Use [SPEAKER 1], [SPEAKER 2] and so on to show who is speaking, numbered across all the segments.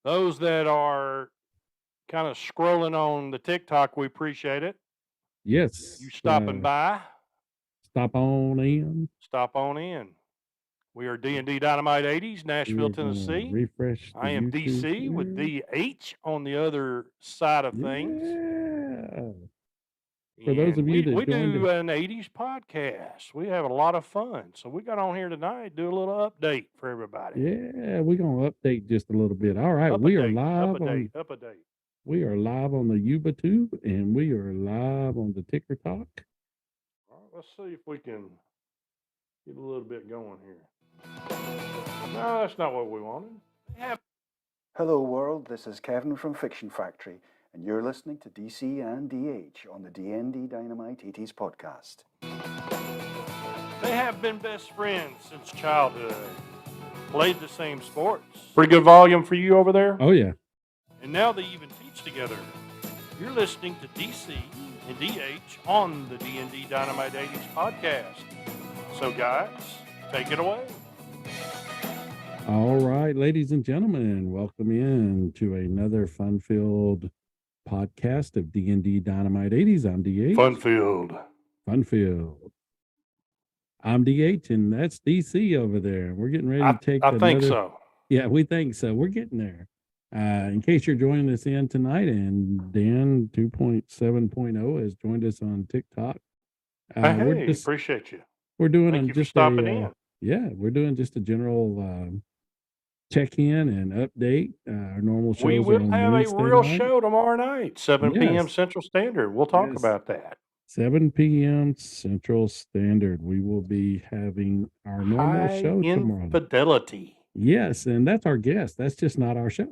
[SPEAKER 1] Those that are kind of scrolling on the TikTok, we appreciate it. You
[SPEAKER 2] Yes,
[SPEAKER 1] stopping by,
[SPEAKER 2] stop on in.
[SPEAKER 1] stop on in. We are D&D Dynamite 80s,
[SPEAKER 2] We
[SPEAKER 1] Nashville,
[SPEAKER 2] are gonna
[SPEAKER 1] Tennessee.
[SPEAKER 2] refresh the
[SPEAKER 1] I am
[SPEAKER 2] YouTube
[SPEAKER 1] DC with
[SPEAKER 2] here.
[SPEAKER 1] DH on the other side of things.
[SPEAKER 2] Yeah. For those
[SPEAKER 1] And
[SPEAKER 2] of you
[SPEAKER 1] we
[SPEAKER 2] that joined
[SPEAKER 1] do
[SPEAKER 2] us,
[SPEAKER 1] an 80s podcast. We have a lot of fun. So we got on here tonight, do a little update for everybody.
[SPEAKER 2] yeah, we're gonna update just a little bit. All right,
[SPEAKER 1] Up a date, up a date, up a date.
[SPEAKER 2] we are live on the YouTube and we are live on the Ticker Talk.
[SPEAKER 1] All right, let's see if we can get a little bit going here. No, that's not what we wanted.
[SPEAKER 3] Hello world, this is Kevin from Fiction Factory, and you're listening to DC and DH on the D&D Dynamite 80s podcast.
[SPEAKER 1] They have been best friends since childhood. Played the same sports. Pretty good volume for you over there.
[SPEAKER 2] Oh yeah.
[SPEAKER 1] And now they even teach together. You're listening to DC and DH on the D&D Dynamite 80s podcast. So guys, take it away.
[SPEAKER 2] All right, ladies and gentlemen, welcome in to another fun-filled podcast of D&D Dynamite 80s. I'm DH.
[SPEAKER 1] Funfield.
[SPEAKER 2] I'm DH, and that's DC over there. We're getting ready to take
[SPEAKER 1] I think so.
[SPEAKER 2] Yeah, we think so. We're getting there. In case you're joining us in tonight, and Dan 2.7.0 has joined us on TikTok.
[SPEAKER 1] Hey, appreciate you.
[SPEAKER 2] We're doing
[SPEAKER 1] Thank you
[SPEAKER 2] just
[SPEAKER 1] for stopping in.
[SPEAKER 2] Yeah, we're doing just a general check-in and update. Our normal shows.
[SPEAKER 1] We will have
[SPEAKER 2] Wednesday
[SPEAKER 1] a real
[SPEAKER 2] night.
[SPEAKER 1] show tomorrow night, 7 p.m.
[SPEAKER 2] Yes.
[SPEAKER 1] Central Standard. We'll talk
[SPEAKER 2] Yes.
[SPEAKER 1] about that.
[SPEAKER 2] 7 p.m. Central Standard. We will be having our normal
[SPEAKER 1] High
[SPEAKER 2] show tomorrow.
[SPEAKER 1] Infidelity.
[SPEAKER 2] Yes, and that's our guest. That's just not our show.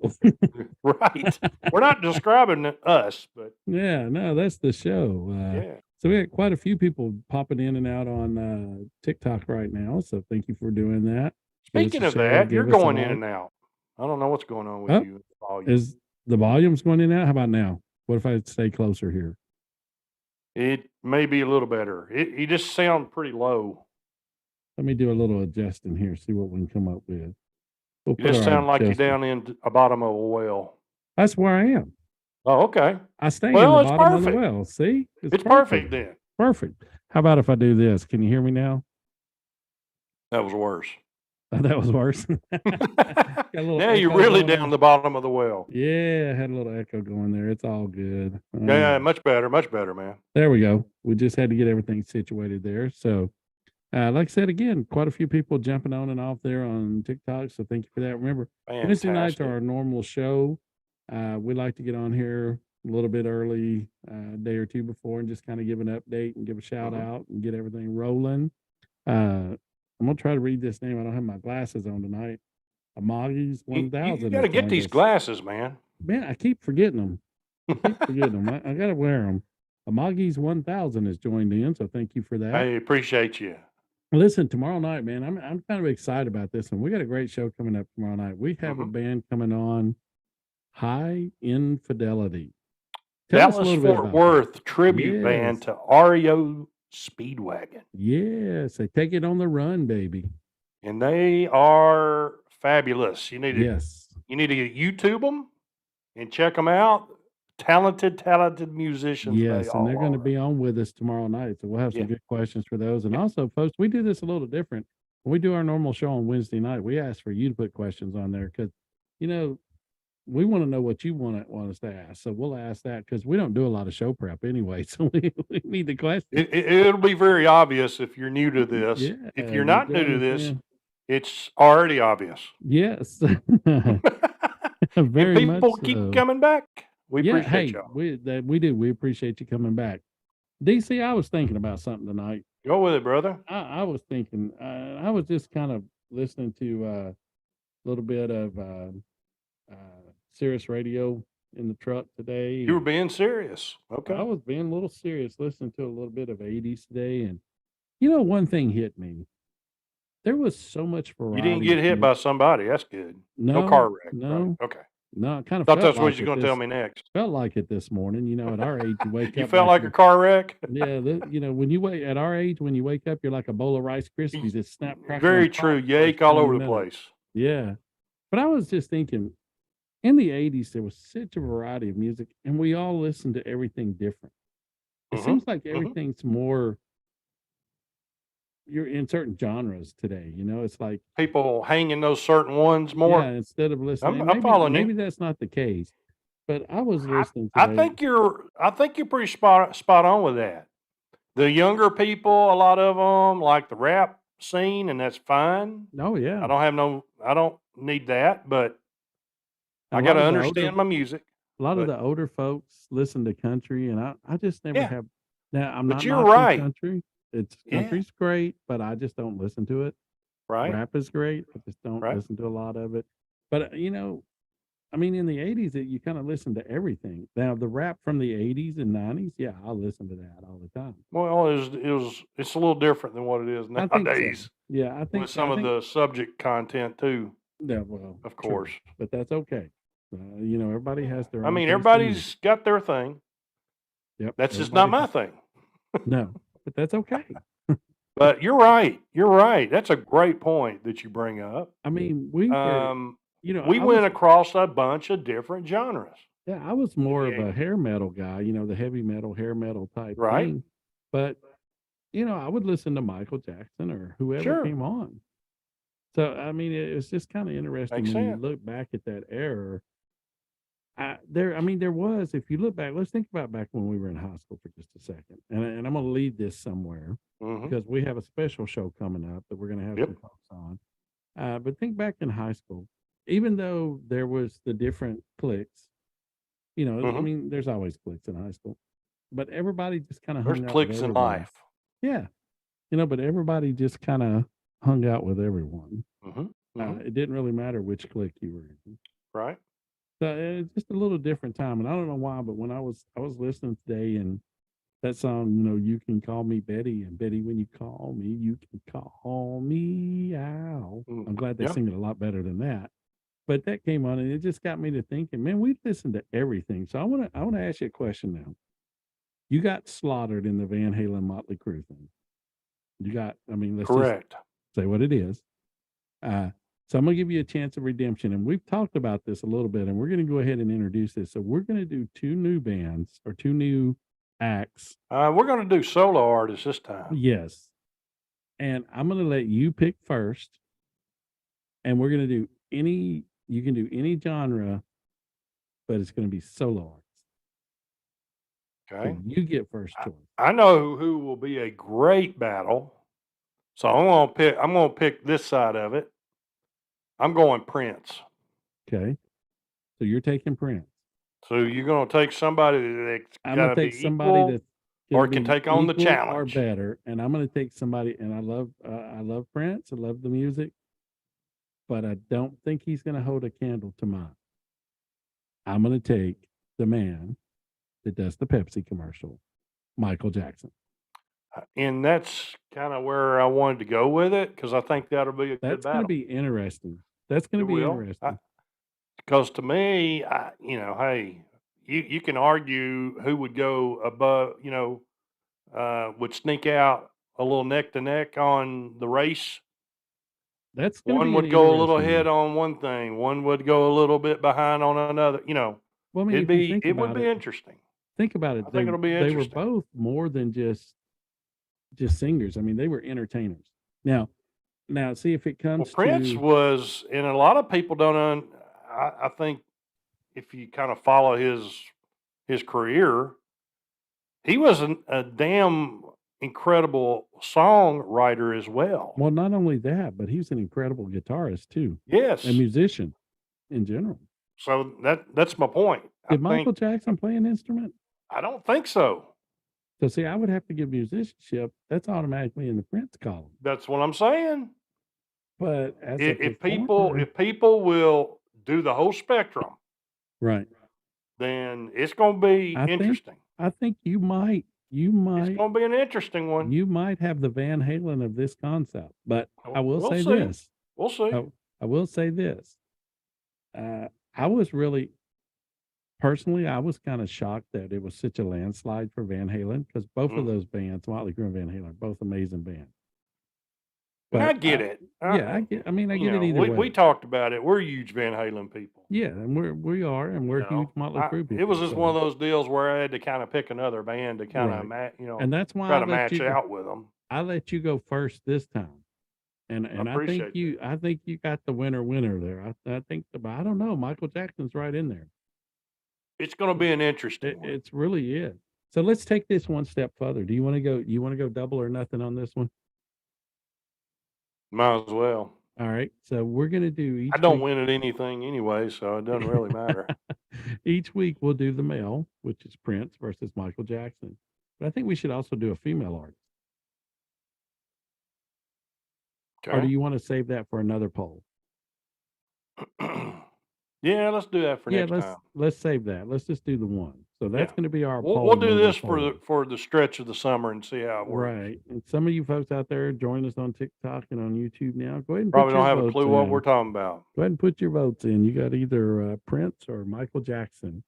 [SPEAKER 1] Right. We're not describing us, but
[SPEAKER 2] Yeah, no, that's the show.
[SPEAKER 1] yeah.
[SPEAKER 2] So we got quite a few people popping in and out on TikTok right now. So thank you for doing that.
[SPEAKER 1] Speaking of that, you're going in and out. I don't know what's going on with you.
[SPEAKER 2] Is the volume's going in and out? How about now? What if I stay closer here?
[SPEAKER 1] It may be a little better. You just sound pretty low.
[SPEAKER 2] Let me do a little adjusting here, see what we can come up with.
[SPEAKER 1] You just sound like you're down in the bottom of a well.
[SPEAKER 2] That's where I am.
[SPEAKER 1] Oh, okay.
[SPEAKER 2] I stay in the bottom of the well. See?
[SPEAKER 1] It's perfect then.
[SPEAKER 2] Perfect. How about if I do this? Can you hear me now?
[SPEAKER 1] That was worse.
[SPEAKER 2] That was worse.
[SPEAKER 1] Now you're really down the bottom of the well.
[SPEAKER 2] Yeah, I had a little echo going there. It's all good.
[SPEAKER 1] Yeah, much better, man.
[SPEAKER 2] There we go. We just had to get everything situated there. So, like I said, again, quite a few people jumping on and off there on TikTok. So thank you for that. Remember, Wednesday nights are our normal show. We like to get on here a little bit early, a day or two before, and just kind of give an update and give a shout out and get everything rolling. I'm gonna try to read this name. I don't have my glasses on tonight. Amagi's 1000.
[SPEAKER 1] You got to get these glasses, man.
[SPEAKER 2] Man, I keep forgetting them. I got to wear them. Amagi's 1000 has joined in, so thank you for that.
[SPEAKER 1] I appreciate you.
[SPEAKER 2] Listen, tomorrow night, man, I'm kind of excited about this one. We got a great show coming up tomorrow night. We have a band coming on, High Infidelity.
[SPEAKER 1] Dallas Fort Worth tribute band to REO Speedwagon.
[SPEAKER 2] Yes, they take it on the run, baby.
[SPEAKER 1] And they are fabulous. You need to YouTube them and check them out. Talented musicians.
[SPEAKER 2] Yes, and they're going to be on with us tomorrow night. So we'll have some good questions for those. And also, folks, we do this a little different. When we do our normal show on Wednesday night, we ask for you to put questions on there because, we want to know what you want us to ask. So we'll ask that because we don't do a lot of show prep anyway. So we need the question.
[SPEAKER 1] It'll be very obvious if you're new to this. Yeah, if you're not new to this, it's already obvious.
[SPEAKER 2] Yes.
[SPEAKER 1] Very and people keep coming back. We appreciate y'all.
[SPEAKER 2] We do. We appreciate you coming back. DC, I was thinking about something tonight.
[SPEAKER 1] Go with it, brother.
[SPEAKER 2] I was thinking, I was just kind of listening to a little bit of Sirius Radio in the truck today.
[SPEAKER 1] You were being serious. Okay.
[SPEAKER 2] I was being a little serious, listening to a little bit of 80s today. And, one thing hit me. There was so much variety.
[SPEAKER 1] You didn't get hit by somebody. That's good. No car wreck. No. Right? Okay.
[SPEAKER 2] No, I kind of
[SPEAKER 1] thought that's what you're going to tell me next.
[SPEAKER 2] Felt like it this morning. At our age, you wake up.
[SPEAKER 1] You felt like a car wreck?
[SPEAKER 2] Yeah. When you wake at our age, when you wake up, you're like a bowl of Rice Krispies that snap.
[SPEAKER 1] Very true. You ache all over the place.
[SPEAKER 2] Yeah. But I was just thinking, in the 80s, there was such a variety of music, and we all listened to everything different. It
[SPEAKER 1] Mm-hmm.
[SPEAKER 2] seems like
[SPEAKER 1] Mm-hmm.
[SPEAKER 2] everything's more, you're in certain genres today. It's like,
[SPEAKER 1] People hanging those certain ones
[SPEAKER 2] yeah,
[SPEAKER 1] more.
[SPEAKER 2] instead of listening,
[SPEAKER 1] I'm
[SPEAKER 2] maybe
[SPEAKER 1] following you.
[SPEAKER 2] maybe that's not the case, but I was listening
[SPEAKER 1] I
[SPEAKER 2] today.
[SPEAKER 1] think you're pretty spot on with that. The younger people, a lot of them like the rap scene, and that's fine.
[SPEAKER 2] Oh yeah,
[SPEAKER 1] I don't need that, but
[SPEAKER 2] a
[SPEAKER 1] I got
[SPEAKER 2] lot
[SPEAKER 1] to
[SPEAKER 2] of the older
[SPEAKER 1] understand my music.
[SPEAKER 2] a lot of
[SPEAKER 1] But
[SPEAKER 2] the older folks listen to country, and I just never
[SPEAKER 1] yeah,
[SPEAKER 2] have. Now I'm
[SPEAKER 1] but
[SPEAKER 2] not
[SPEAKER 1] you're
[SPEAKER 2] knocking
[SPEAKER 1] right.
[SPEAKER 2] country.
[SPEAKER 1] Yeah,
[SPEAKER 2] Country's great, but I just don't listen to it.
[SPEAKER 1] right,
[SPEAKER 2] Rap is great. I just don't
[SPEAKER 1] right.
[SPEAKER 2] listen to a lot of it. But I mean, in the 80s, you kind of listen to everything. Now, the rap from the 80s and 90s, yeah, I'll listen to that all the time.
[SPEAKER 1] Well, it's a little different than what it is
[SPEAKER 2] I think so.
[SPEAKER 1] nowadays
[SPEAKER 2] Yeah,
[SPEAKER 1] with some of the subject content too,
[SPEAKER 2] yeah, well,
[SPEAKER 1] of
[SPEAKER 2] true,
[SPEAKER 1] course.
[SPEAKER 2] but that's okay. Everybody has their
[SPEAKER 1] I
[SPEAKER 2] own
[SPEAKER 1] mean,
[SPEAKER 2] taste in music.
[SPEAKER 1] everybody's got their thing.
[SPEAKER 2] Yep,
[SPEAKER 1] That's just not my thing.
[SPEAKER 2] No, but that's okay.
[SPEAKER 1] But you're right. You're right. That's a great point that you bring up.
[SPEAKER 2] I mean, we were,
[SPEAKER 1] We went across a bunch of different genres.
[SPEAKER 2] yeah, I was more of
[SPEAKER 1] the
[SPEAKER 2] a
[SPEAKER 1] 80s.
[SPEAKER 2] hair metal guy, the heavy metal, hair metal type
[SPEAKER 1] Right.
[SPEAKER 2] thing. But, I would listen to Michael Jackson or whoever
[SPEAKER 1] Sure.
[SPEAKER 2] came on. So, I mean, it's just kind of interesting
[SPEAKER 1] Makes
[SPEAKER 2] when you
[SPEAKER 1] sense.
[SPEAKER 2] look back at that era. There was, if you look back, let's think about back when we were in high school for just a second. And I'm going to lead this somewhere
[SPEAKER 1] Mhm.
[SPEAKER 2] because we have a special show coming up that we're going to have
[SPEAKER 1] Yep.
[SPEAKER 2] some folks on. But think back in high school, even though there was the different cliques, I
[SPEAKER 1] Mhm.
[SPEAKER 2] mean, there's always cliques in high school, but everybody just kind of
[SPEAKER 1] There's
[SPEAKER 2] hung out with
[SPEAKER 1] cliques in
[SPEAKER 2] everyone.
[SPEAKER 1] life.
[SPEAKER 2] Yeah. But everybody just kind of hung out with everyone.
[SPEAKER 1] Mhm. Mhm.
[SPEAKER 2] It didn't really matter which clique you were in.
[SPEAKER 1] Right.
[SPEAKER 2] So it's just a little different time, and I don't know why, but when I was listening today, and that song, you can call me Betty, and Betty, when you call me, you can call me out. I'm glad they
[SPEAKER 1] Yeah.
[SPEAKER 2] sing it a lot better than that. But that came on, and it just got me to thinking, man, we listen to everything. So I want to ask you a question now. You got slaughtered in the Van Halen Motley Crue thing. Let's
[SPEAKER 1] Correct.
[SPEAKER 2] just say what it is. So I'm going to give you a chance of redemption. And we've talked about this a little bit, and we're going to go ahead and introduce this. So we're going to do two new bands or two new acts.
[SPEAKER 1] We're going to do solo artists this time.
[SPEAKER 2] Yes. And I'm going to let you pick first. And we're going to do you can do any genre, but it's going to be solo artists.
[SPEAKER 1] Okay.
[SPEAKER 2] So you get first choice.
[SPEAKER 1] I know who will be a great battle. So I'm going to pick this side of it. I'm going Prince.
[SPEAKER 2] Okay. So you're taking Prince.
[SPEAKER 1] So you're going to take somebody that's
[SPEAKER 2] I'm
[SPEAKER 1] got
[SPEAKER 2] going
[SPEAKER 1] to
[SPEAKER 2] to
[SPEAKER 1] be
[SPEAKER 2] take somebody
[SPEAKER 1] equal,
[SPEAKER 2] that's
[SPEAKER 1] or can take on the
[SPEAKER 2] equal
[SPEAKER 1] challenge.
[SPEAKER 2] or better. And I'm going to take somebody, and I love Prince. I love the music, but I don't think he's going to hold a candle to mine. I'm going to take the man that does the Pepsi commercial, Michael Jackson.
[SPEAKER 1] And that's kind of where I wanted to go with it, because I think that'll be a good
[SPEAKER 2] That's
[SPEAKER 1] battle.
[SPEAKER 2] going to be interesting. That's going to be interesting.
[SPEAKER 1] Because to me, hey, you can argue who would go above, would sneak out a little neck to neck on the race.
[SPEAKER 2] That's going to
[SPEAKER 1] One
[SPEAKER 2] be
[SPEAKER 1] would
[SPEAKER 2] an
[SPEAKER 1] go a little
[SPEAKER 2] interesting
[SPEAKER 1] ahead
[SPEAKER 2] one.
[SPEAKER 1] on one thing. One would go a little bit behind on another.
[SPEAKER 2] Well, I mean,
[SPEAKER 1] it would be interesting.
[SPEAKER 2] Think about it.
[SPEAKER 1] I think it'll be
[SPEAKER 2] They were
[SPEAKER 1] interesting.
[SPEAKER 2] both more than just singers. I mean, they were entertainers. Now, see if it comes
[SPEAKER 1] Prince
[SPEAKER 2] to
[SPEAKER 1] was, and a lot of people don't. I think if you kind of follow his career, he was a damn incredible songwriter as well.
[SPEAKER 2] Well, not only that, but he's an incredible guitarist too.
[SPEAKER 1] Yes,
[SPEAKER 2] A musician in general.
[SPEAKER 1] So that's my point.
[SPEAKER 2] Did Michael Jackson play an instrument?
[SPEAKER 1] I don't think so.
[SPEAKER 2] So see, I would have to give musicianship. That's automatically in the Prince column.
[SPEAKER 1] That's what I'm saying.
[SPEAKER 2] But as
[SPEAKER 1] if people will do the whole spectrum,
[SPEAKER 2] right,
[SPEAKER 1] then it's going to be interesting.
[SPEAKER 2] I think you might.
[SPEAKER 1] It's going to be an interesting one.
[SPEAKER 2] You might have the Van Halen of this concept, but I will say
[SPEAKER 1] see.
[SPEAKER 2] this.
[SPEAKER 1] We'll see.
[SPEAKER 2] I will say this. I was really, personally, I was kind of shocked that it was such a landslide for Van Halen, because both of those bands, Motley Crue and Van Halen, are both amazing bands.
[SPEAKER 1] I get it.
[SPEAKER 2] Yeah, I mean, I
[SPEAKER 1] You
[SPEAKER 2] get it
[SPEAKER 1] know,
[SPEAKER 2] either
[SPEAKER 1] we
[SPEAKER 2] way.
[SPEAKER 1] talked about it. We're huge Van Halen people.
[SPEAKER 2] Yeah, and we're
[SPEAKER 1] You
[SPEAKER 2] huge
[SPEAKER 1] know,
[SPEAKER 2] Motley Crue
[SPEAKER 1] it was
[SPEAKER 2] people.
[SPEAKER 1] just one of
[SPEAKER 2] So
[SPEAKER 1] those deals where I had to kind of pick another band to kind of,
[SPEAKER 2] right,
[SPEAKER 1] you know,
[SPEAKER 2] and that's why
[SPEAKER 1] try
[SPEAKER 2] I
[SPEAKER 1] to
[SPEAKER 2] let
[SPEAKER 1] match
[SPEAKER 2] you go.
[SPEAKER 1] out with them.
[SPEAKER 2] I let you go first this time,
[SPEAKER 1] I
[SPEAKER 2] and I think
[SPEAKER 1] appreciate that.
[SPEAKER 2] I think you got the winner there. I think I don't know. Michael Jackson's right in there.
[SPEAKER 1] It's going to be an interesting one.
[SPEAKER 2] It's really is. So let's take this one step further. Do you want to go? You want to go double or nothing on this one?
[SPEAKER 1] Might as well.
[SPEAKER 2] All right. So we're gonna do each.
[SPEAKER 1] I don't
[SPEAKER 2] week,
[SPEAKER 1] win at anything anyway, so it doesn't really matter.
[SPEAKER 2] Each week we'll do the male, which is Prince versus Michael Jackson. But I think we should also do a female artist. Or do
[SPEAKER 1] Okay.
[SPEAKER 2] you want to save that for another poll?
[SPEAKER 1] Yeah, let's do that for
[SPEAKER 2] Yeah,
[SPEAKER 1] next time.
[SPEAKER 2] let's save that. Let's just do the one. So that's
[SPEAKER 1] Yeah.
[SPEAKER 2] going to be our
[SPEAKER 1] We'll
[SPEAKER 2] poll.
[SPEAKER 1] do
[SPEAKER 2] moving
[SPEAKER 1] this
[SPEAKER 2] forward.
[SPEAKER 1] for the stretch of the summer and see how it works.
[SPEAKER 2] Right. And some of you folks out there join us on TikTok and on YouTube now. Go ahead and
[SPEAKER 1] Probably
[SPEAKER 2] put
[SPEAKER 1] don't
[SPEAKER 2] your
[SPEAKER 1] have a
[SPEAKER 2] votes
[SPEAKER 1] clue what
[SPEAKER 2] in.
[SPEAKER 1] we're talking about.
[SPEAKER 2] Go ahead and put your votes in. You got either Prince or Michael Jackson.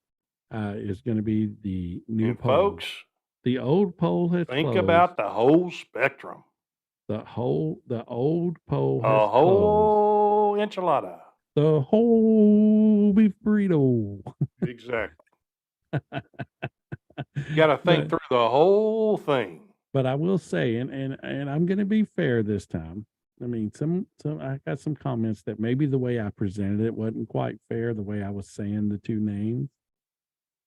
[SPEAKER 2] Is going to be the new
[SPEAKER 1] And
[SPEAKER 2] poll.
[SPEAKER 1] folks,
[SPEAKER 2] The old poll has
[SPEAKER 1] think
[SPEAKER 2] closed.
[SPEAKER 1] about the whole spectrum.
[SPEAKER 2] The old poll has
[SPEAKER 1] A
[SPEAKER 2] closed.
[SPEAKER 1] whole enchilada.
[SPEAKER 2] The whole beef burrito.
[SPEAKER 1] Exactly. You got to think through the whole thing.
[SPEAKER 2] But I will say, and I'm going to be fair this time. I mean, some I got some comments that maybe the way I presented it wasn't quite fair. The way I was saying the two names.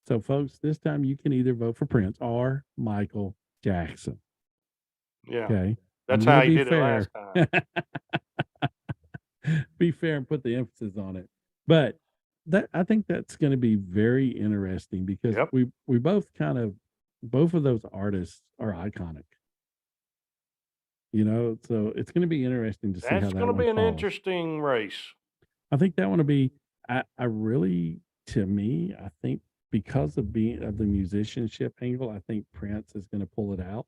[SPEAKER 2] So, folks, this time you can either vote for Prince or Michael Jackson.
[SPEAKER 1] Yeah.
[SPEAKER 2] Okay.
[SPEAKER 1] That's how you did it last time.
[SPEAKER 2] Be fair and put the emphasis on it. But I think that's going to be very interesting because
[SPEAKER 1] Yep.
[SPEAKER 2] we both of those artists are iconic. You know, so it's going to be interesting to see how
[SPEAKER 1] That's
[SPEAKER 2] that
[SPEAKER 1] going to be
[SPEAKER 2] one
[SPEAKER 1] an
[SPEAKER 2] falls.
[SPEAKER 1] interesting race.
[SPEAKER 2] I think that one will be. I really, to me, I think because of the musicianship angle, I think Prince is going to pull it out.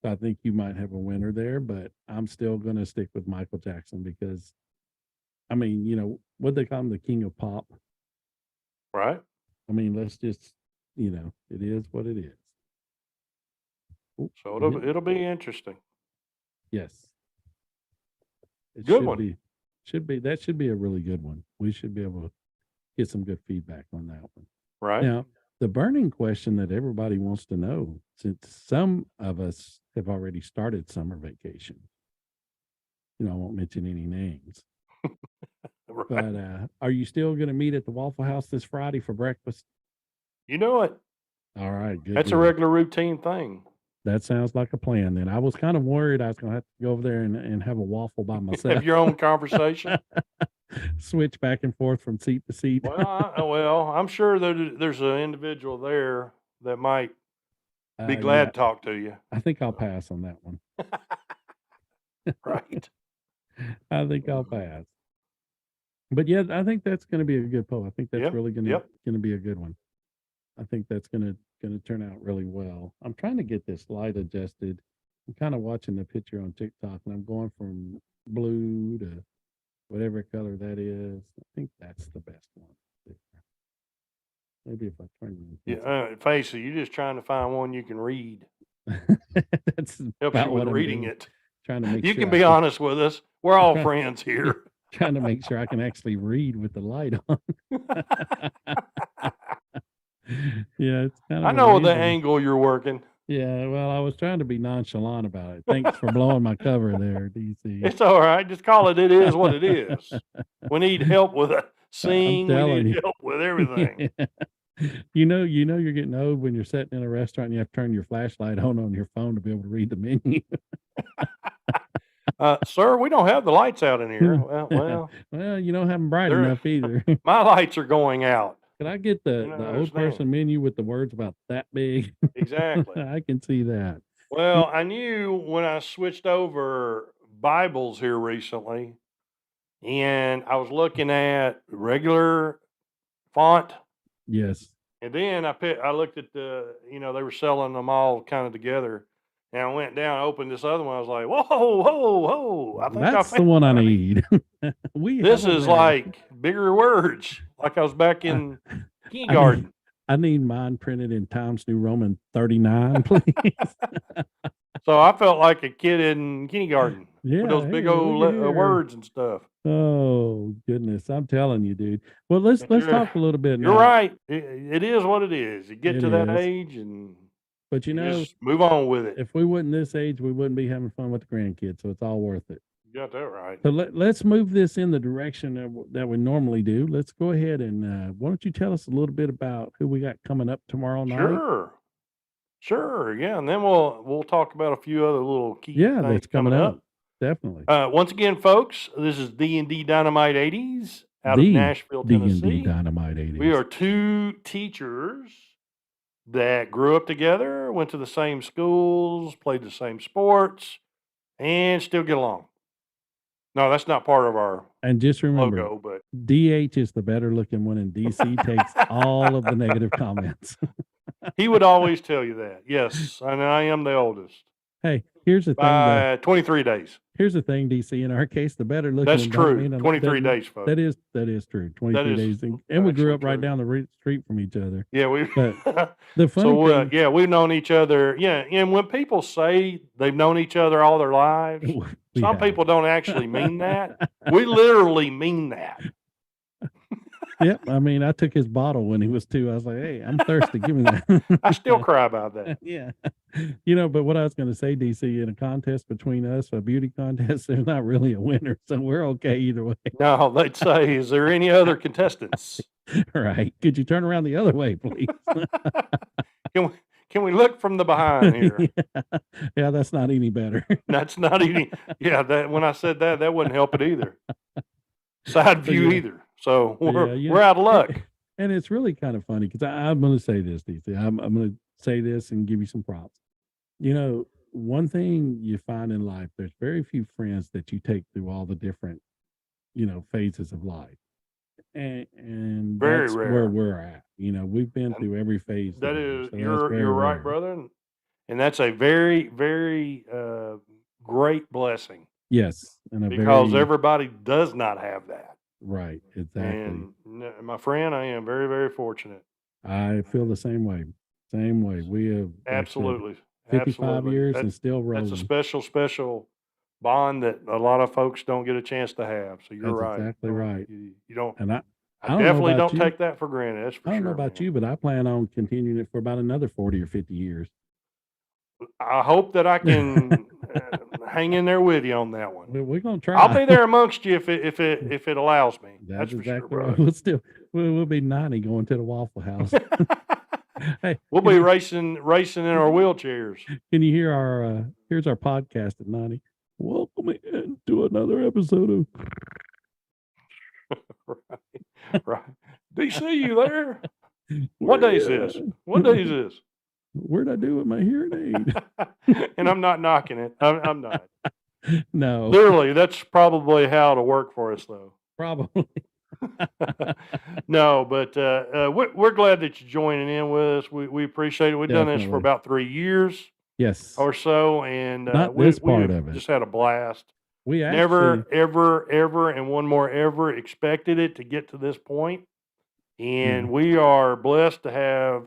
[SPEAKER 2] I think you might have a winner there, but I'm still going to stick with Michael Jackson because, I mean, you know, what they call him, the king of pop.
[SPEAKER 1] Right?
[SPEAKER 2] I mean, let's just, you know, it is what it is. Ooh,
[SPEAKER 1] So
[SPEAKER 2] yeah.
[SPEAKER 1] it'll be interesting.
[SPEAKER 2] Yes. It
[SPEAKER 1] Good
[SPEAKER 2] should
[SPEAKER 1] one.
[SPEAKER 2] that should be a really good one. We should be able to get some good feedback on that one.
[SPEAKER 1] Right?
[SPEAKER 2] Now, the burning question that everybody wants to know, since some of us have already started summer vacation, you know, I won't mention any names,
[SPEAKER 1] Right.
[SPEAKER 2] but are you still going to meet at the Waffle House this Friday for breakfast?
[SPEAKER 1] You know it.
[SPEAKER 2] All right, good.
[SPEAKER 1] That's a
[SPEAKER 2] deal.
[SPEAKER 1] regular routine thing.
[SPEAKER 2] That sounds like a plan. Then I was kind of worried I was going to have to go over there and have a waffle by myself.
[SPEAKER 1] Have your own conversation.
[SPEAKER 2] Switch back and forth from seat to seat.
[SPEAKER 1] Well, I'm sure that there's an individual there that might be glad to talk to you.
[SPEAKER 2] I think I'll pass on that one.
[SPEAKER 1] Right.
[SPEAKER 2] I think I'll pass. But yeah, I think that's going to be a good poll. I think that's
[SPEAKER 1] Yep,
[SPEAKER 2] really going
[SPEAKER 1] yep.
[SPEAKER 2] to be a good one. I think that's going to turn out really well. I'm trying to get this light adjusted. I'm kind of watching the picture on TikTok, and I'm going from blue to whatever color that is. I think that's the best one. Maybe if I turn the
[SPEAKER 1] Yeah, face it, you're just trying to find one you can read.
[SPEAKER 2] that's
[SPEAKER 1] Helps
[SPEAKER 2] about
[SPEAKER 1] you
[SPEAKER 2] what
[SPEAKER 1] with
[SPEAKER 2] I'm
[SPEAKER 1] reading
[SPEAKER 2] doing.
[SPEAKER 1] it.
[SPEAKER 2] Trying to make
[SPEAKER 1] You
[SPEAKER 2] sure
[SPEAKER 1] can
[SPEAKER 2] I
[SPEAKER 1] be honest with us. We're all friends here.
[SPEAKER 2] trying to make sure I can actually read with the light on. Yeah, it's kind of.
[SPEAKER 1] I know the
[SPEAKER 2] amazing.
[SPEAKER 1] angle you're working.
[SPEAKER 2] Yeah, well, I was tryrying to be nonchalant about it. Thanks for blowing my cover there, DC.
[SPEAKER 1] It's all right. Just call it. It is what it is. We need help with a sing. We
[SPEAKER 2] telling
[SPEAKER 1] need
[SPEAKER 2] you.
[SPEAKER 1] help with everything.
[SPEAKER 2] You know you're getting old when you're sitting in a restaurant and you have to turn your flashlight on your phone to be able to read the menu.
[SPEAKER 1] Sir, we don't have the lights out in here. Well,
[SPEAKER 2] Well, you don't have them bright
[SPEAKER 1] They're-
[SPEAKER 2] enough either.
[SPEAKER 1] my lights are going out.
[SPEAKER 2] Could I get the old
[SPEAKER 1] understand.
[SPEAKER 2] person menu with the words about that big?
[SPEAKER 1] Exactly.
[SPEAKER 2] I can see that.
[SPEAKER 1] Well, I knew when I switched over Bibles here recently, and I was looking at regular font,
[SPEAKER 2] Yes.
[SPEAKER 1] and then I looked at they were selling them all kind of together, and I went down, opened this other one. I was like, whoa, whoa, whoa! I think
[SPEAKER 2] That's the
[SPEAKER 1] found
[SPEAKER 2] one I
[SPEAKER 1] one.
[SPEAKER 2] need.
[SPEAKER 1] This is like bigger words, like I was back in kindergarten.
[SPEAKER 2] I need mine printed in Times New Roman 39, please.
[SPEAKER 1] So I felt like a kid in kindergarten
[SPEAKER 2] Yeah,
[SPEAKER 1] with those big
[SPEAKER 2] hey,
[SPEAKER 1] old
[SPEAKER 2] look at here.
[SPEAKER 1] words and stuff.
[SPEAKER 2] Oh goodness, I'm telling you, dude. Well, let's
[SPEAKER 1] But
[SPEAKER 2] talk a little bit
[SPEAKER 1] you're
[SPEAKER 2] now.
[SPEAKER 1] right. It is what it is. You get
[SPEAKER 2] It
[SPEAKER 1] to that
[SPEAKER 2] is.
[SPEAKER 1] age and
[SPEAKER 2] But you
[SPEAKER 1] you
[SPEAKER 2] know,
[SPEAKER 1] just move on with it.
[SPEAKER 2] if we wasn't this age, we wouldn't be having fun with the grandkids. So it's all worth it.
[SPEAKER 1] You got that right.
[SPEAKER 2] So let's move this in the direction that we normally do. Let's go ahead and why don't you tell us a little bit about who we got coming up tomorrow night?
[SPEAKER 1] Sure. Sure. Yeah. And then we'll talk about a few other little key
[SPEAKER 2] Yeah,
[SPEAKER 1] things
[SPEAKER 2] that's coming up. Definitely.
[SPEAKER 1] Once again, folks, this is D&D Dynamite 80s out of
[SPEAKER 2] The
[SPEAKER 1] Nashville,
[SPEAKER 2] D&D
[SPEAKER 1] Tennessee.
[SPEAKER 2] Dynamite 80s.
[SPEAKER 1] We are two teachers that grew up together, went to the same schools, played the same sports, and still get along. No, that's not part of our
[SPEAKER 2] And just remember,
[SPEAKER 1] logo, but
[SPEAKER 2] DH is the better looking one, and DC takes all of the negative comments.
[SPEAKER 1] he would always tell you that. Yes, and I am the oldest
[SPEAKER 2] Hey, here's the thing. Though.
[SPEAKER 1] by 23 days.
[SPEAKER 2] Here's the thing, DC. In our case, the better looking.
[SPEAKER 1] That's
[SPEAKER 2] one don't
[SPEAKER 1] true.
[SPEAKER 2] mean
[SPEAKER 1] 23 days, folks.
[SPEAKER 2] That is true. 23 days, and we grew up right down the street from each other.
[SPEAKER 1] Yeah, we.
[SPEAKER 2] But the funny thing,
[SPEAKER 1] yeah, we've known each other. Yeah, and when people say they've known each other all their lives, some people don't actually mean that. We literally mean that.
[SPEAKER 2] Yep. I mean, I took his bottle when he was 2. I was like, "Hey, I'm thirsty. Give me that."
[SPEAKER 1] I still cry about that.
[SPEAKER 2] Yeah. But what I was going to say, DC, in a contest between us, a beauty contest, there's not really a winner, so we're okay either way.
[SPEAKER 1] No, they'd say, "Is there any other contestants?"
[SPEAKER 2] Right? Could you turn around the other way, please?
[SPEAKER 1] Can we look from the behind here?
[SPEAKER 2] Yeah, that's not any better.
[SPEAKER 1] That's not any. Yeah, that when I said that wouldn't help it either. Side view either. So we're out of luck.
[SPEAKER 2] And it's really kind of funny because I'm going to say this, DC. I'm going to say this and give you some props. One thing you find in life, there's very few friends that you take through all the different, phases of life. And
[SPEAKER 1] very
[SPEAKER 2] that's
[SPEAKER 1] rare.
[SPEAKER 2] where we're at. We've been through every phase.
[SPEAKER 1] That is,
[SPEAKER 2] so
[SPEAKER 1] you're right,
[SPEAKER 2] rare.
[SPEAKER 1] brother. And that's a very, very great blessing.
[SPEAKER 2] Yes.
[SPEAKER 1] Because everybody does not have that.
[SPEAKER 2] Right, exactly.
[SPEAKER 1] And my friend, I am very, very fortunate.
[SPEAKER 2] I feel the same way. Same way. We have
[SPEAKER 1] absolutely
[SPEAKER 2] 55 years and still rolling.
[SPEAKER 1] That's a special, special bond that a lot of folks don't get a chance to have. So you're right.
[SPEAKER 2] Exactly right.
[SPEAKER 1] You don't.
[SPEAKER 2] And I
[SPEAKER 1] definitely don't take that for granted. That's for sure.
[SPEAKER 2] I don't know about you, but I plan on continuing it for about another 40 or 50 years.
[SPEAKER 1] I hope that I can hang in there with you on that one.
[SPEAKER 2] We're gonna try.
[SPEAKER 1] I'll be there amongst you if it allows me. That's for
[SPEAKER 2] exactly
[SPEAKER 1] sure,
[SPEAKER 2] right. We'll be 90 going to the Waffle House.
[SPEAKER 1] Hey, we'll be racing in our wheelchairs.
[SPEAKER 2] Can you hear here's our podcast at 90. Welcome in to another episode of
[SPEAKER 1] right. DC, you there? What day is this? What day is this?
[SPEAKER 2] Where'd I do with my hearing aid?
[SPEAKER 1] And I'm not knocking it. I'm not.
[SPEAKER 2] No.
[SPEAKER 1] Literally, that's probably how it'll work for us, though.
[SPEAKER 2] Probably.
[SPEAKER 1] No, but we're glad that you're joining in with us. We appreciate it. We've done this for about 3 years.
[SPEAKER 2] Yes.
[SPEAKER 1] Or so, and
[SPEAKER 2] not this part of it.
[SPEAKER 1] Just had a blast.
[SPEAKER 2] We actually
[SPEAKER 1] never, ever, and one more ever expected it to get to this point. And we are blessed to have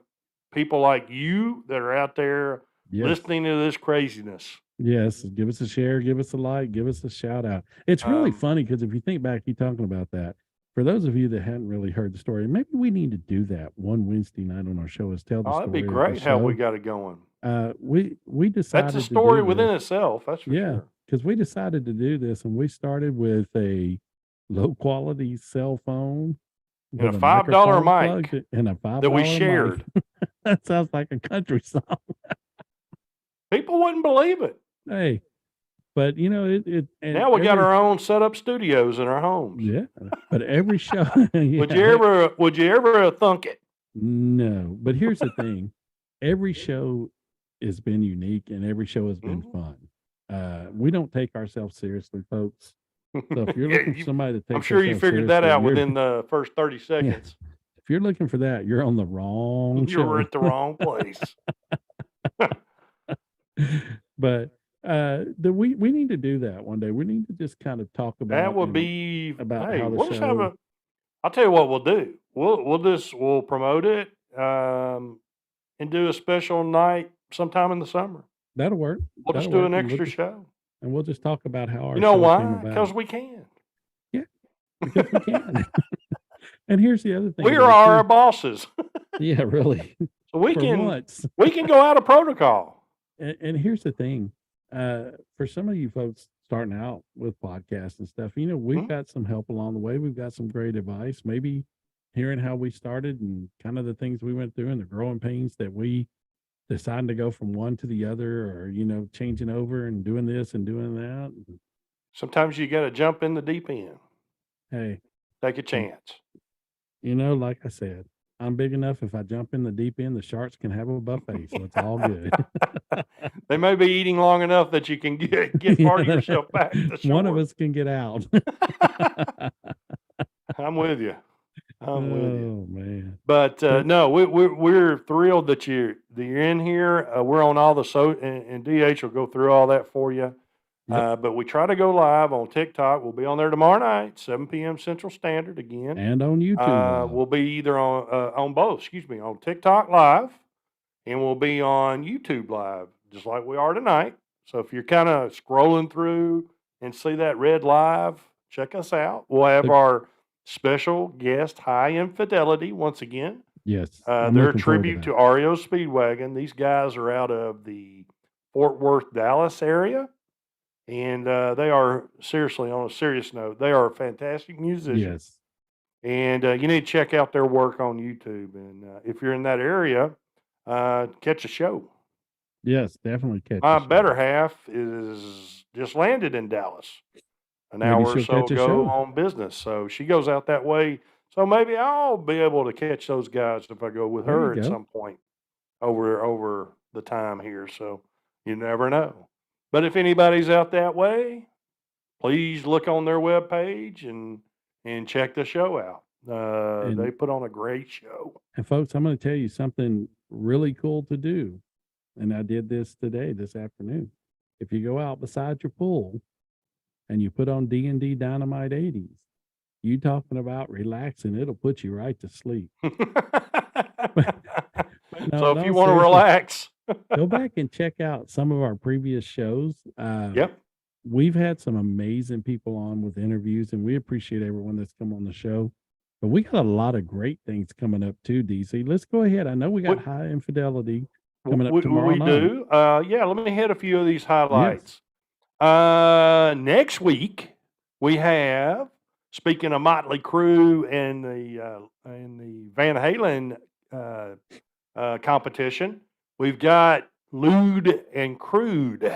[SPEAKER 1] people like you that are out there listening to this craziness.
[SPEAKER 2] Yes. Give us a share, give us a like, give us a shout out. It's really funny because if you think back, you talking about that. For those of you that hadn't really heard the story, maybe we need to do that one Wednesday night on our show is tell the story.
[SPEAKER 1] That'd be great how we got it going.
[SPEAKER 2] We decided
[SPEAKER 1] that's a story within itself. That's for sure.
[SPEAKER 2] Because we decided to do this and we started with a low quality cell phone.
[SPEAKER 1] And a $5 mic.
[SPEAKER 2] And a $5
[SPEAKER 1] that we shared.
[SPEAKER 2] That sounds like a country song.
[SPEAKER 1] People wouldn't believe it.
[SPEAKER 2] Hey, but
[SPEAKER 1] now we got our own set up studios in our homes.
[SPEAKER 2] Yeah, but every show.
[SPEAKER 1] Would you ever thunk it?
[SPEAKER 2] No, but here's the thing: every show has been unique, and every show has been fun. We don't take ourselves seriously, folks. So if you're looking for somebody to take,
[SPEAKER 1] I'm sure you figured that out within the first 30 seconds.
[SPEAKER 2] Yeah. If you're looking for that, you're on the wrong show.
[SPEAKER 1] You're at the wrong place.
[SPEAKER 2] But we need to do that one day. We need to just kind of talk about
[SPEAKER 1] that. Would be
[SPEAKER 2] about
[SPEAKER 1] hey,
[SPEAKER 2] how the
[SPEAKER 1] we'll
[SPEAKER 2] show.
[SPEAKER 1] Just I'll tell you what we'll do. We'll promote it and do a special night sometime in the summer.
[SPEAKER 2] That'll work.
[SPEAKER 1] We'll just do an extra show.
[SPEAKER 2] And we'll just talk about how our
[SPEAKER 1] You know
[SPEAKER 2] show
[SPEAKER 1] why?
[SPEAKER 2] came about.
[SPEAKER 1] Because we can.
[SPEAKER 2] Because we can. And here's the other thing.
[SPEAKER 1] We are our bosses.
[SPEAKER 2] Yeah, really.
[SPEAKER 1] So we
[SPEAKER 2] For
[SPEAKER 1] can
[SPEAKER 2] once.
[SPEAKER 1] we can go out of protocol.
[SPEAKER 2] And here's the thing. For some of you folks starting out with podcasts and stuff, you know, we've got some help along the way. We've got some great advice. Maybe hearing how we started and kind of the things we went through and the growing pains that we decided to go from one to the other, or, you know, changing over and doing this and doing that.
[SPEAKER 1] Sometimes you got to jump in the deep end.
[SPEAKER 2] Hey,
[SPEAKER 1] take a chance.
[SPEAKER 2] You know, like I said, I'm big enough. If I jump in the deep end, the sharks can have a buffet, so it's all good.
[SPEAKER 1] They may be eating long enough that you can get part of yourself back to shore.
[SPEAKER 2] One of us can get out.
[SPEAKER 1] I'm with you. I'm with you.
[SPEAKER 2] Oh man!
[SPEAKER 1] But no, we're thrilled that you're in here. We're on all the and DH will go through all that for you.
[SPEAKER 2] Yep.
[SPEAKER 1] But we try to go live on TikTok. We'll be on there tomorrow night, 7 p.m. Central Standard again.
[SPEAKER 2] And on YouTube.
[SPEAKER 1] We'll be either on both, on TikTok Live, and we'll be on YouTube Live, just like we are tonight. So if you're kind of scrolling through and see that red live, check us out. We'll have our special guest, High Infidelity, once again.
[SPEAKER 2] Yes.
[SPEAKER 1] They're a tribute to REO Speedwagon. These guys are out of the Fort Worth, Dallas area. And they are, seriously, on a serious note, they are fantastic musicians.
[SPEAKER 2] Yes.
[SPEAKER 1] And you need to check out their work on YouTube. And if you're in that area, catch a show.
[SPEAKER 2] Yes, definitely catch
[SPEAKER 1] My better half is just landed in Dallas an hour or so ago on business. So she goes out that way. So maybe I'll be able to catch those guys if I go with her at some point over the time here. So you never know. But if anybody's out that way, please look on their webpage and check the show out. They put on a great show.
[SPEAKER 2] And folks, I'm going to tell you something really cool to do. And I did this this afternoon. If you go out beside your pool and you put on D&D Dynamite 80s, you talking about relaxing, it'll put you right to sleep.
[SPEAKER 1] So if you want to relax,
[SPEAKER 2] go back and check out some of our previous shows.
[SPEAKER 1] Yep.
[SPEAKER 2] We've had some amazing people on with interviews, and we appreciate everyone that's come on the show. But we got a lot of great things coming up too, DC. Let's go ahead. I know we got High Infidelity coming up tomorrow night.
[SPEAKER 1] We do. Let me hit a few of these highlights. Yes. Next week we have, speaking of Motley Crue and the Van Halen competition, we've got Lewd and Crude.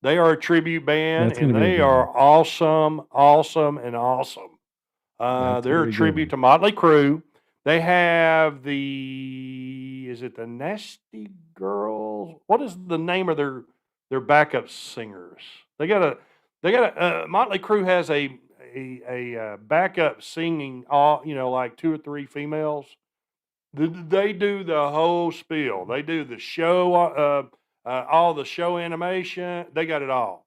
[SPEAKER 1] They are a tribute band, and they are awesome. They're a tribute to Motley Crue. They have is it the Nasty Girls? What is the name of their backup singers? They got a Motley Crue has a backup singing, like 2 or 3 females. They do the whole spiel. They do the show, all the show animation. They got it all,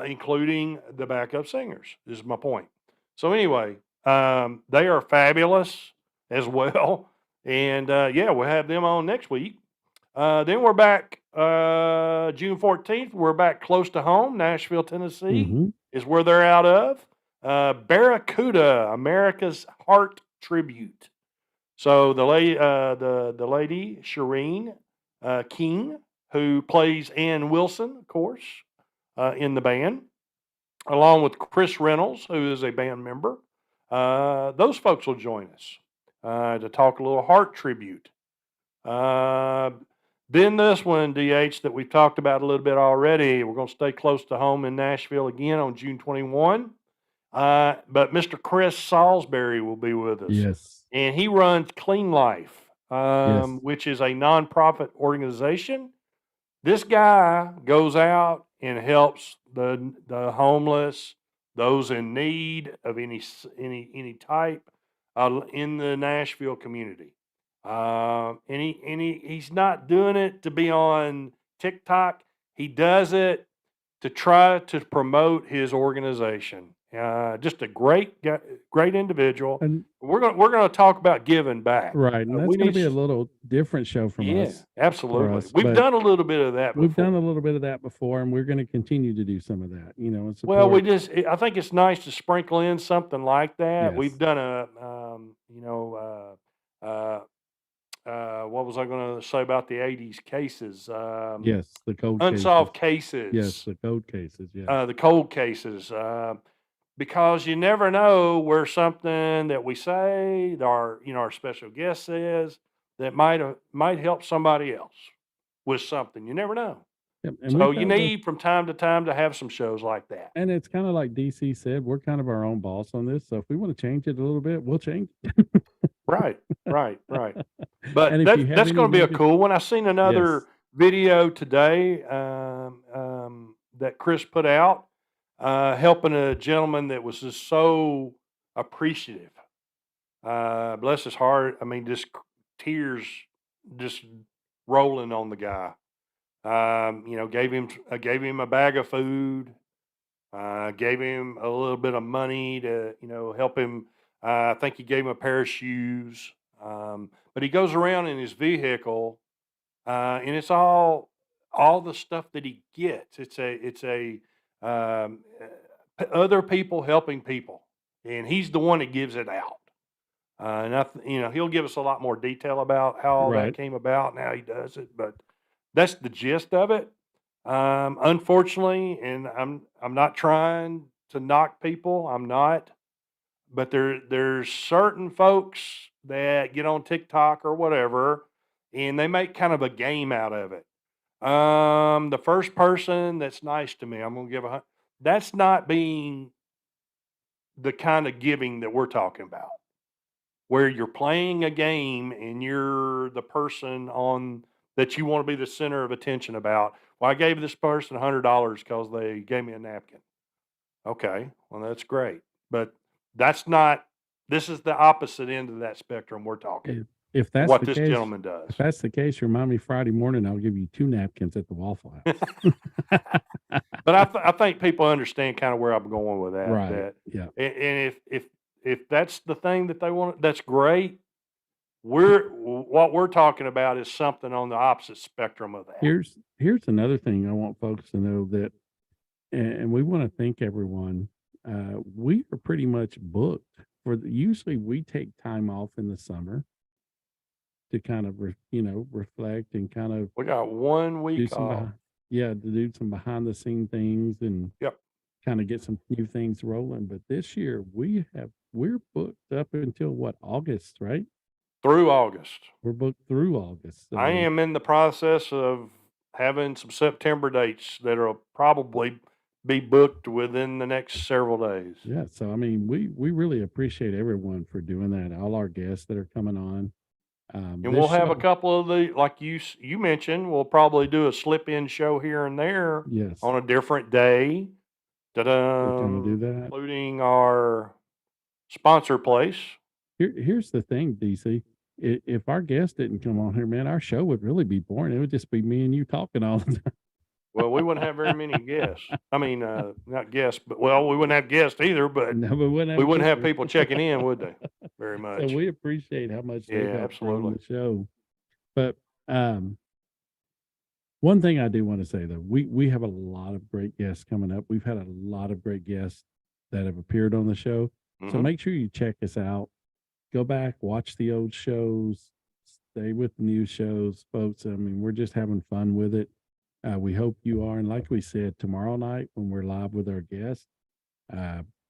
[SPEAKER 1] including the backup singers. This is my point. So anyway, they are fabulous as well. And we'll have them on next week. Then we're back June 14th. We're back close to home. Nashville, Tennessee is where they're out of. Barracuda, America's Heart Tribute. So the lady Shireen King, who plays Ann Wilson, of course, in the band, along with Chris Reynolds, who is a band member. Those folks will join us to talk a little Heart Tribute. Then this one, DH, that we've talked about a little bit already. We're going to stay close to home in Nashville again on June 21. But Mr. Chris Salisbury will be with us.
[SPEAKER 2] Yes.
[SPEAKER 1] And he runs Clean Life, which is a nonprofit organization. This guy goes out and helps the homeless, those in need of any type in the Nashville community. He's not doing it to be on TikTok. He does it to try to promote his organization. Just a great individual.
[SPEAKER 2] And
[SPEAKER 1] We're gonna talk about giving back.
[SPEAKER 2] right, and that's
[SPEAKER 1] We
[SPEAKER 2] going to
[SPEAKER 1] need
[SPEAKER 2] be a
[SPEAKER 1] s
[SPEAKER 2] little different show from
[SPEAKER 1] Yeah,
[SPEAKER 2] us for
[SPEAKER 1] absolutely.
[SPEAKER 2] us,
[SPEAKER 1] We've
[SPEAKER 2] but
[SPEAKER 1] done a little bit of that
[SPEAKER 2] we've done a
[SPEAKER 1] before.
[SPEAKER 2] little bit of that before, and we're going to continue to do some of that, and
[SPEAKER 1] Well,
[SPEAKER 2] support.
[SPEAKER 1] I think it's nice to sprinkle in something like that. We've
[SPEAKER 2] Yes,
[SPEAKER 1] done what was I going to say about the '80s cases?
[SPEAKER 2] yes, the cold
[SPEAKER 1] Unsolved
[SPEAKER 2] cases. Yes,
[SPEAKER 1] cases,
[SPEAKER 2] the code cases. Yes,
[SPEAKER 1] the cold cases, because you never know where something that we say, our special guest says, that might help somebody else with something. You never know.
[SPEAKER 2] yep, and we
[SPEAKER 1] So you
[SPEAKER 2] felt that,
[SPEAKER 1] need from time to time to have some shows like that.
[SPEAKER 2] and it's kind of like DC said, we're kind of our own boss on this. So if we want to change it a little bit, we'll change it.
[SPEAKER 1] Right, right. But
[SPEAKER 2] And if you have
[SPEAKER 1] that's
[SPEAKER 2] any
[SPEAKER 1] going to be a
[SPEAKER 2] negative,
[SPEAKER 1] cool one. I seen another
[SPEAKER 2] yes,
[SPEAKER 1] video today that Chris put out, helping a gentleman that was just so appreciative. Bless his heart. I mean, just tears just rolling on the guy. Gave him a bag of food, gave him a little bit of money to, help him. I think he gave him a pair of shoes. But he goes around in his vehicle, and it's all the stuff that he gets. It's a other people helping people, and he's the one that gives it out. He'll give us a lot more detail about how that
[SPEAKER 2] right.
[SPEAKER 1] came about and how he does it, but that's the gist of it. Unfortunately, and I'm not trying to knock people. I'm not, but there's certain folks that get on TikTok or whatever, and they make kind of a game out of it. The first person that's nice to me, I'm gonna give that's not being the kind of giving that we're talking about, where you're playing a game and you're the person on that you want to be the center of attention about. Well, I gave this person $100 because they gave me a napkin. Okay, well that's great, but that's not. This is the opposite end of that spectrum we're talking.
[SPEAKER 2] If, if that's
[SPEAKER 1] What
[SPEAKER 2] the
[SPEAKER 1] this
[SPEAKER 2] case,
[SPEAKER 1] gentleman does.
[SPEAKER 2] if that's the case, remind me Friday morning. I'll give you 2 napkins at the Waffle House.
[SPEAKER 1] But I think people understand kind of where I'm going with that.
[SPEAKER 2] Right.
[SPEAKER 1] That
[SPEAKER 2] Yeah.
[SPEAKER 1] and if that's the thing that they want, that's great. What we're talking about is something on the opposite spectrum of that.
[SPEAKER 2] Here's another thing I want folks to know that, and we want to thank everyone. We are pretty much booked usually we take time off in the summer to kind of reflect and kind of
[SPEAKER 1] We got 1
[SPEAKER 2] do
[SPEAKER 1] week
[SPEAKER 2] some
[SPEAKER 1] off.
[SPEAKER 2] to do some behind the scene things and
[SPEAKER 1] Yep.
[SPEAKER 2] kind of get some new things rolling. But this year we're booked up until what, August, right?
[SPEAKER 1] Through August.
[SPEAKER 2] We're booked through August.
[SPEAKER 1] I
[SPEAKER 2] So
[SPEAKER 1] am in the process of having some September dates that'll probably be booked within the next several days.
[SPEAKER 2] yeah, so I mean we really appreciate everyone for doing that. All our guests that are coming on.
[SPEAKER 1] And
[SPEAKER 2] This
[SPEAKER 1] we'll have a
[SPEAKER 2] show,
[SPEAKER 1] couple of like you mentioned, we'll probably do a slip-in show here and there
[SPEAKER 2] yes,
[SPEAKER 1] on a different day.
[SPEAKER 2] we'll kind of do
[SPEAKER 1] Ta-da,
[SPEAKER 2] that.
[SPEAKER 1] including our sponsor place.
[SPEAKER 2] Here's the thing, DC. If our guest didn't come on here, man, our show would really be boring. It would just be me and you talking all the time.
[SPEAKER 1] Well, we wouldn't have very many guests. I mean, not guests, but we wouldn't have guests either, but
[SPEAKER 2] No, we wouldn't
[SPEAKER 1] we
[SPEAKER 2] have
[SPEAKER 1] wouldn't have
[SPEAKER 2] listeners.
[SPEAKER 1] people checking in, would they? Very
[SPEAKER 2] So
[SPEAKER 1] much.
[SPEAKER 2] we appreciate how much they
[SPEAKER 1] Yeah,
[SPEAKER 2] help bring
[SPEAKER 1] absolutely.
[SPEAKER 2] the show. But one thing I do want to say though, we have a lot of great guests coming up. We've had a lot of great guests that have appeared on the show. So
[SPEAKER 1] Mhm.
[SPEAKER 2] make sure you check us out. Go back, watch the old shows, stay with the new shows, folks. I mean, we're just having fun with it. We hope you are. And like we said, tomorrow night when we're live with our guests,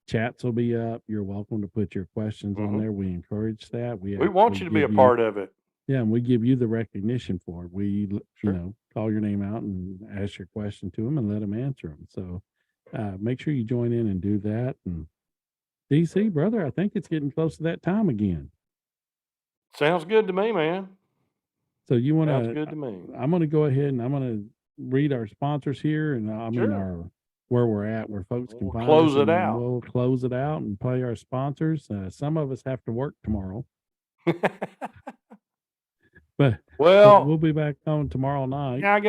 [SPEAKER 2] chats will be up. You're welcome to put your questions on
[SPEAKER 1] Mhm.
[SPEAKER 2] there. We encourage that.
[SPEAKER 1] We want
[SPEAKER 2] actually
[SPEAKER 1] you to be a
[SPEAKER 2] give
[SPEAKER 1] part of it.
[SPEAKER 2] yeah, and we give you the recognition for it.
[SPEAKER 1] Sure.
[SPEAKER 2] Call your name out and ask your question to them and let them answer them. So make sure you join in and do that. And DC, brother, I think it's getting close to that time again.
[SPEAKER 1] Sounds good to me, man.
[SPEAKER 2] So you want
[SPEAKER 1] Sounds
[SPEAKER 2] to,
[SPEAKER 1] good to me.
[SPEAKER 2] I'm going to go ahead and I'm going to read our sponsors here and I mean
[SPEAKER 1] Sure.
[SPEAKER 2] where we're at, where folks can
[SPEAKER 1] We'll
[SPEAKER 2] find
[SPEAKER 1] close
[SPEAKER 2] us,
[SPEAKER 1] it
[SPEAKER 2] and
[SPEAKER 1] out.
[SPEAKER 2] we'll close it out and play our sponsors. Some of us have to work tomorrow, but
[SPEAKER 1] Well,
[SPEAKER 2] we'll be back on tomorrow night.
[SPEAKER 1] yeah, I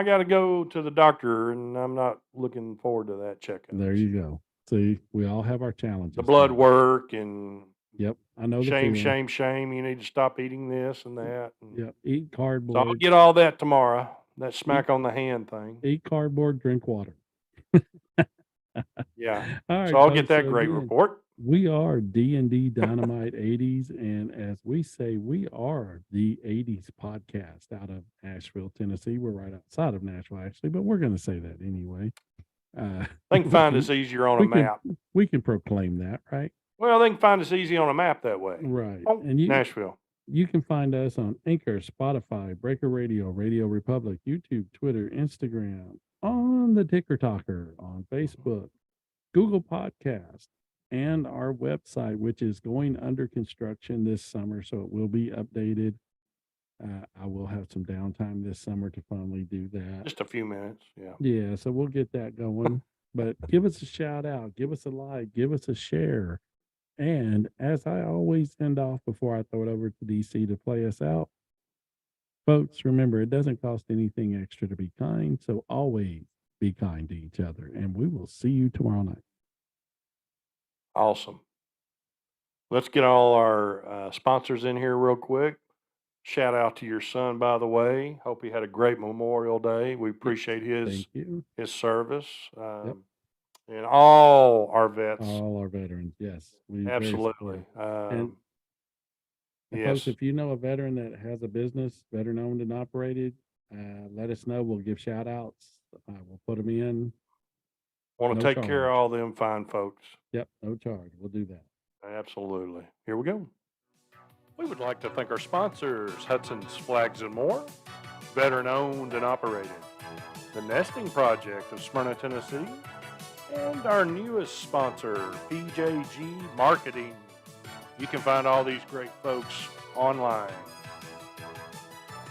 [SPEAKER 1] gotta go to the doctor, and I'm not looking forward to that checkup.
[SPEAKER 2] There you go. See, we all have our challenges.
[SPEAKER 1] The blood
[SPEAKER 2] man.
[SPEAKER 1] work and
[SPEAKER 2] Yep, I know the
[SPEAKER 1] shame,
[SPEAKER 2] feeling.
[SPEAKER 1] shame, shame. You need to stop eating this and that. And
[SPEAKER 2] Yep, eat
[SPEAKER 1] so I'll
[SPEAKER 2] cardboard.
[SPEAKER 1] get all that tomorrow. That smack on the hand thing.
[SPEAKER 2] Eat cardboard, drink water.
[SPEAKER 1] Yeah.
[SPEAKER 2] All right,
[SPEAKER 1] So I'll get
[SPEAKER 2] folks,
[SPEAKER 1] that
[SPEAKER 2] so
[SPEAKER 1] great
[SPEAKER 2] again,
[SPEAKER 1] report.
[SPEAKER 2] we are D&D Dynamite 80s, and as we say, we are the 80s podcast out of Nashville, Tennessee. We're right outside of Nashville, actually, but we're going to say that anyway.
[SPEAKER 1] They can find us easier on a map.
[SPEAKER 2] We can proclaim that, right?
[SPEAKER 1] Well, they can find us easy on a map that way.
[SPEAKER 2] Right.
[SPEAKER 1] Oh,
[SPEAKER 2] And
[SPEAKER 1] Nashville.
[SPEAKER 2] you can find us on Anchor, Spotify, Breaker Radio, Radio Republic, YouTube, Twitter, Instagram, on the Ticker Talker, on Facebook, Google Podcast, and our website, which is going under construction this summer, so it will be updated. I will have some downtime this summer to finally do that.
[SPEAKER 1] Just a few minutes. Yeah.
[SPEAKER 2] Yeah, so we'll get that going. But give us a shout out, give us a like, give us a share. And as I always end off before I throw it over to DC to play us out, folks, remember, it doesn't cost anything extra to be kind. So always be kind to each other. And we will see you tomorrow night.
[SPEAKER 1] Awesome. Let's get all our sponsors in here real quick. Shout out to your son, by the way. Hope he had a great Memorial Day. We appreciate his service. And all our vets.
[SPEAKER 2] All our veterans, yes.
[SPEAKER 1] Absolutely.
[SPEAKER 2] And folks, if you know a veteran that has a business, veteran owned and operated, let us know. We'll give shout outs. We'll put them in.
[SPEAKER 1] Want to take care of all them fine folks.
[SPEAKER 2] Yep, no charge. We'll do that.
[SPEAKER 1] Absolutely. Here we go. We would like to thank our sponsors, Hudson's Flags and More, veteran owned and operated, the Nesting Project of Smyrna, Tennessee, and our newest sponsor, PJG Marketing. You can find all these great folks online.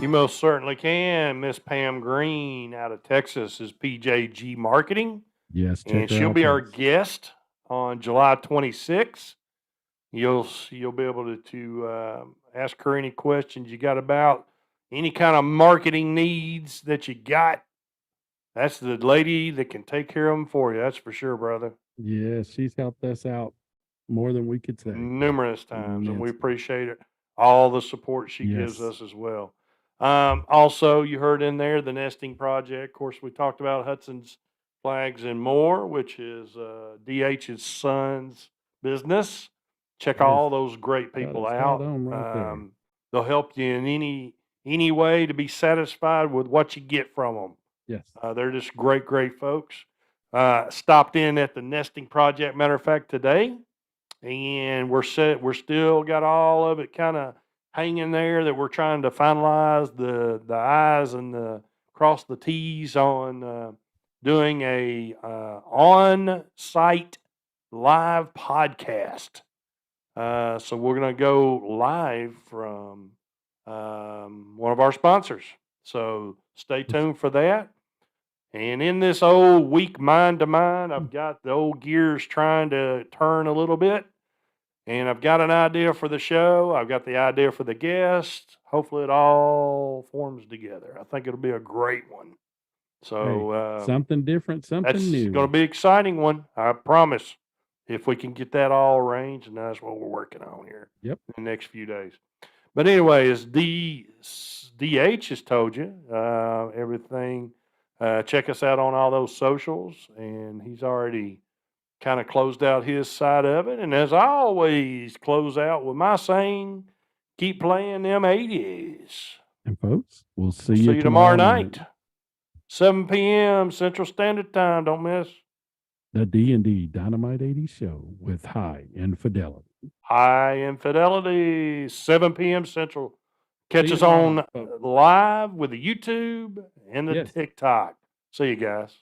[SPEAKER 1] You most certainly can. Miss Pam Green out of Texas is PJG Marketing.
[SPEAKER 2] Yes,
[SPEAKER 1] and she'll be our guest on July 26th. You'll be able to ask her any questions you got about any kind of marketing needs that you got. That's the lady that can take care of them for you. That's for sure, brother.
[SPEAKER 2] Yeah, she's helped us out more than we could say.
[SPEAKER 1] Numerous times, and we appreciate it. All the support she gives us as well. Also, you heard in there the Nesting Project. Of course, we talked about Hudson's Flags and More, which is DH's son's business. Check all those great people out. They'll help you in any way to be satisfied with what you get from them.
[SPEAKER 2] Yes.
[SPEAKER 1] They're just great folks. Stopped in at the Nesting Project, matter of fact, today, and we're still got all of it kind of hanging there that we're trying to finalize the I's and cross the T's on doing a on-site live podcast. So we're going to go live from one of our sponsors. So stay tuned for that. And in this old weak mind to mind, I've got the old gears trying to turn a little bit. And I've got an idea for the show. I've got the idea for the guest. Hopefully it all forms together. I think it'll be a great one. So
[SPEAKER 2] something different, something new.
[SPEAKER 1] It's going to be an exciting one. I promise. If we can get that all arranged, and that's what we're working on here.
[SPEAKER 2] Yep.
[SPEAKER 1] In the next few days. But anyway, as DH has told you, everything, check us out on all those socials, and he's already kind of closed out his side of it. And as I always close out with my saying, keep playing them 80s.
[SPEAKER 2] And folks, we'll see you
[SPEAKER 1] tomorrow night. 7 p.m. Central Standard Time. Don't miss.
[SPEAKER 2] The D&D Dynamite 80 show with High Infidelity.
[SPEAKER 1] High Infidelity, 7 p.m. Central. Catch us on live with the YouTube and the TikTok. See you guys.